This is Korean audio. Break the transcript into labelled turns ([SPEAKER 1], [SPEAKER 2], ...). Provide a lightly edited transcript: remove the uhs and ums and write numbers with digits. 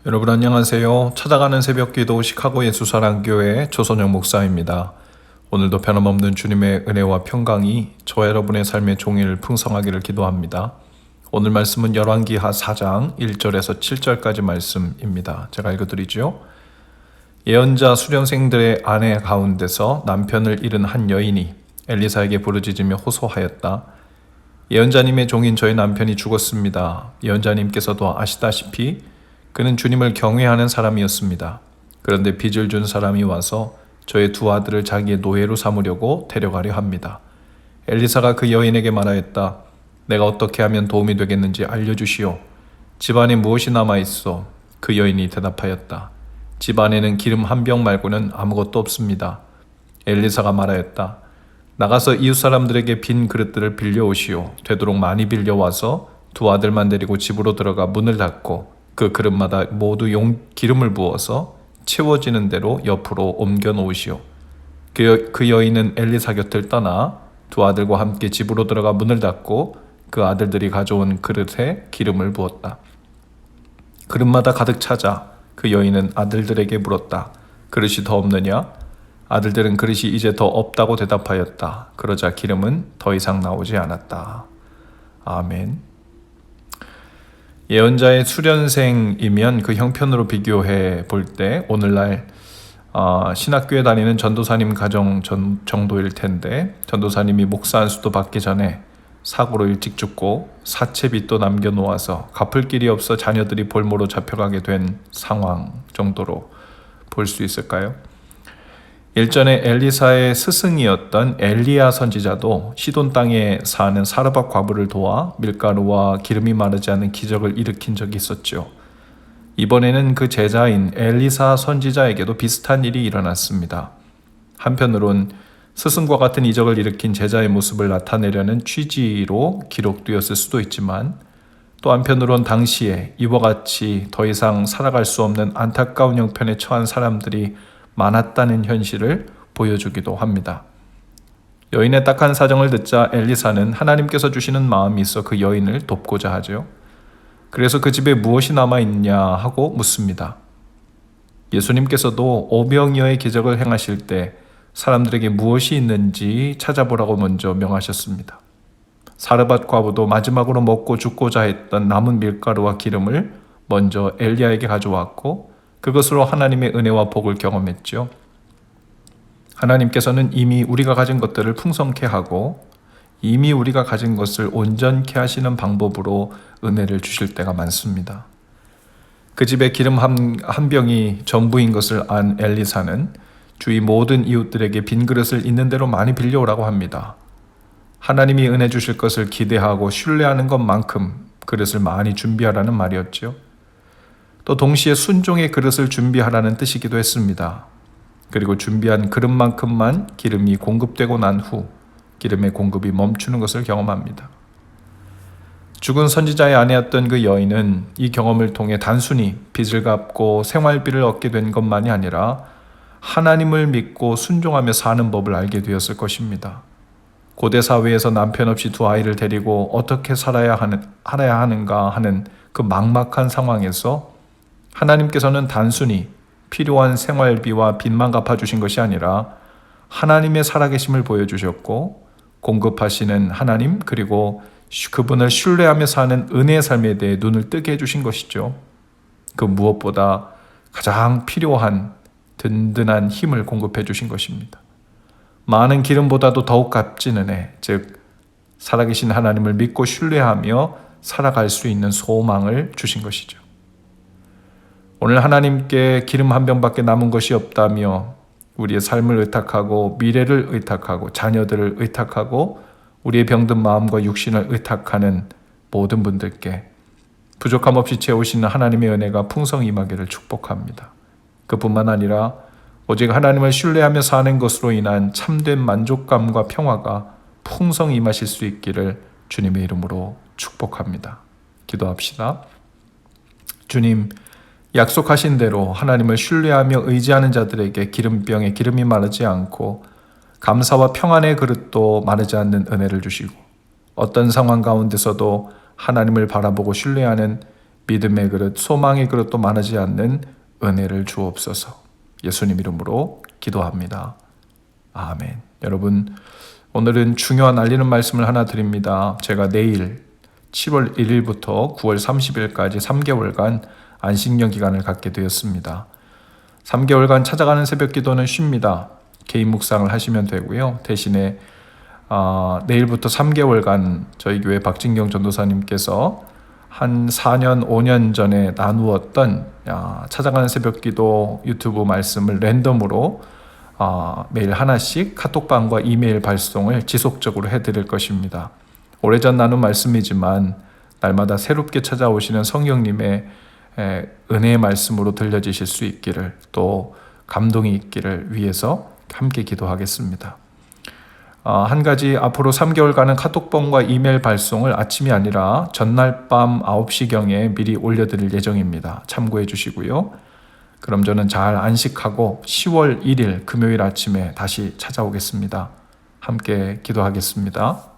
[SPEAKER 1] 여러분 안녕하세요. 찾아가는 새벽기도 시카고 예수사랑교회 조선영 목사입니다. 오늘도 변함없는 주님의 은혜와 평강이 저와 여러분의 삶의 종일 풍성하기를 기도합니다. 오늘 말씀은 열왕기하 4장 1절에서 7절까지 말씀입니다. 제가 읽어드리죠. 예언자 수련생들의 아내 가운데서 남편을 잃은 한 여인이 엘리사에게 부르짖으며 호소하였다. 예언자님의 종인 저희 남편이 죽었습니다. 예언자님께서도 아시다시피 그는 주님을 경외하는 사람이었습니다. 그런데 빚을 준 사람이 와서 저의 두 아들을 자기의 노예로 삼으려고 데려가려 합니다. 엘리사가 그 여인에게 말하였다. 내가 어떻게 하면 도움이 되겠는지 알려주시오. 집안에 무엇이 남아있어? 그 여인이 대답하였다. 집안에는 기름 한 병 말고는 아무것도 없습니다. 엘리사가 말하였다. 나가서 이웃 사람들에게 빈 그릇들을 빌려오시오. 되도록 많이 빌려와서 두 아들만 데리고 집으로 들어가 문을 닫고 그 그릇마다 모두 기름을 부어서 채워지는 대로 옆으로 옮겨 놓으시오. 그 여인은 엘리사 곁을 떠나 두 아들과 함께 집으로 들어가 문을 닫고 그 아들들이 가져온 그릇에 기름을 부었다. 그릇마다 가득 차자 그 여인은 아들들에게 물었다. 그릇이 더 없느냐? 아들들은 그릇이 이제 더 없다고 대답하였다. 그러자 기름은 더 이상 나오지 않았다. 아멘. 예언자의 수련생이면 그 형편으로 비교해 볼 때 오늘날 신학교에 다니는 전도사님 가정 정도일 텐데 전도사님이 목사 안수도 받기 전에 사고로 일찍 죽고 사채빚도 남겨놓아서 갚을 길이 없어 자녀들이 볼모로 잡혀가게 된 상황 정도로 볼 수 있을까요? 일전에 엘리사의 스승이었던 엘리야 선지자도 시돈 땅에 사는 사르밧 과부를 도와 밀가루와 기름이 마르지 않는 기적을 일으킨 적이 있었죠. 이번에는 그 제자인 엘리사 선지자에게도 비슷한 일이 일어났습니다. 한편으론 스승과 같은 이적을 일으킨 제자의 모습을 나타내려는 취지로 기록되었을 수도 있지만 또 한편으론 당시에 이와 같이 더 이상 살아갈 수 없는 안타까운 형편에 처한 사람들이 많았다는 현실을 보여주기도 합니다. 여인의 딱한 사정을 듣자 엘리사는 하나님께서 주시는 마음이 있어 그 여인을 돕고자 하죠. 그래서 그 집에 무엇이 남아있냐 하고 묻습니다. 예수님께서도 오병이어의 기적을 행하실 때 사람들에게 무엇이 있는지 찾아보라고 먼저 명하셨습니다. 사르밧 과부도 마지막으로 먹고 죽고자 했던 남은 밀가루와 기름을 먼저 엘리야에게 가져왔고 그것으로 하나님의 은혜와 복을 경험했죠. 하나님께서는 이미 우리가 가진 것들을 풍성케 하고 이미 우리가 가진 것을 온전케 하시는 방법으로 은혜를 주실 때가 많습니다. 그 집에 기름 한 병이 전부인 것을 안 엘리사는 주위 모든 이웃들에게 빈 그릇을 있는 대로 많이 빌려오라고 합니다. 하나님이 은혜 주실 것을 기대하고 신뢰하는 것만큼 그릇을 많이 준비하라는 말이었죠. 또 동시에 순종의 그릇을 준비하라는 뜻이기도 했습니다. 그리고 준비한 그릇만큼만 기름이 공급되고 난 후 기름의 공급이 멈추는 것을 경험합니다. 죽은 선지자의 아내였던 그 여인은 이 경험을 통해 단순히 빚을 갚고 생활비를 얻게 된 것만이 아니라 하나님을 믿고 순종하며 사는 법을 알게 되었을 것입니다. 고대 사회에서 남편 없이 두 아이를 데리고 어떻게 살아야 하는가 하는 그 막막한 상황에서 하나님께서는 단순히 필요한 생활비와 빚만 갚아주신 것이 아니라 하나님의 살아계심을 보여주셨고 공급하시는 하나님 그리고 그분을 신뢰하며 사는 은혜의 삶에 대해 눈을 뜨게 해주신 것이죠. 그 무엇보다 가장 필요한 든든한 힘을 공급해 주신 것입니다. 많은 기름보다도 더욱 값진 은혜, 즉 살아계신 하나님을 믿고 신뢰하며 살아갈 수 있는 소망을 주신 것이죠. 오늘 하나님께 기름 한 병밖에 남은 것이 없다며 우리의 삶을 의탁하고 미래를 의탁하고 자녀들을 의탁하고 우리의 병든 마음과 육신을 의탁하는 모든 분들께 부족함 없이 채우시는 하나님의 은혜가 풍성히 임하기를 축복합니다. 그뿐만 아니라 오직 하나님을 신뢰하며 사는 것으로 인한 참된 만족감과 평화가 풍성히 임하실 수 있기를 주님의 이름으로 축복합니다. 기도합시다. 주님, 약속하신 대로 하나님을 신뢰하며 의지하는 자들에게 기름병에 기름이 마르지 않고 감사와 평안의 그릇도 마르지 않는 은혜를 주시고 어떤 상황 가운데서도 하나님을 바라보고 신뢰하는 믿음의 그릇, 소망의 그릇도 많아지 않는 은혜를 주옵소서. 예수님 이름으로 기도합니다. 아멘. 여러분, 오늘은 중요한 알리는 말씀을 하나 드립니다. 제가 내일 7월 1일부터 9월 30일까지 3개월간 안식년 기간을 갖게 되었습니다. 3개월간 찾아가는 새벽 기도는 쉽니다. 개인 묵상을 하시면 되고요. 대신에 내일부터 3개월간 저희 교회 박진경 전도사님께서 한 4년, 5년 전에 나누었던 찾아가는 새벽 기도 유튜브 말씀을 랜덤으로 매일 하나씩 카톡방과 이메일 발송을 지속적으로 해드릴 것입니다. 오래전 나눈 말씀이지만 날마다 새롭게 찾아오시는 성령님의 은혜의 말씀으로 들려지실 수 있기를, 또 감동이 있기를 위해서 함께 기도하겠습니다. 한 가지, 앞으로 3개월간은 카톡방과 이메일 발송을 아침이 아니라 전날 밤 9시경에 미리 올려드릴 예정입니다. 참고해 주시고요. 그럼 저는 잘 안식하고 10월 1일 금요일 아침에 다시 찾아오겠습니다. 함께 기도하겠습니다.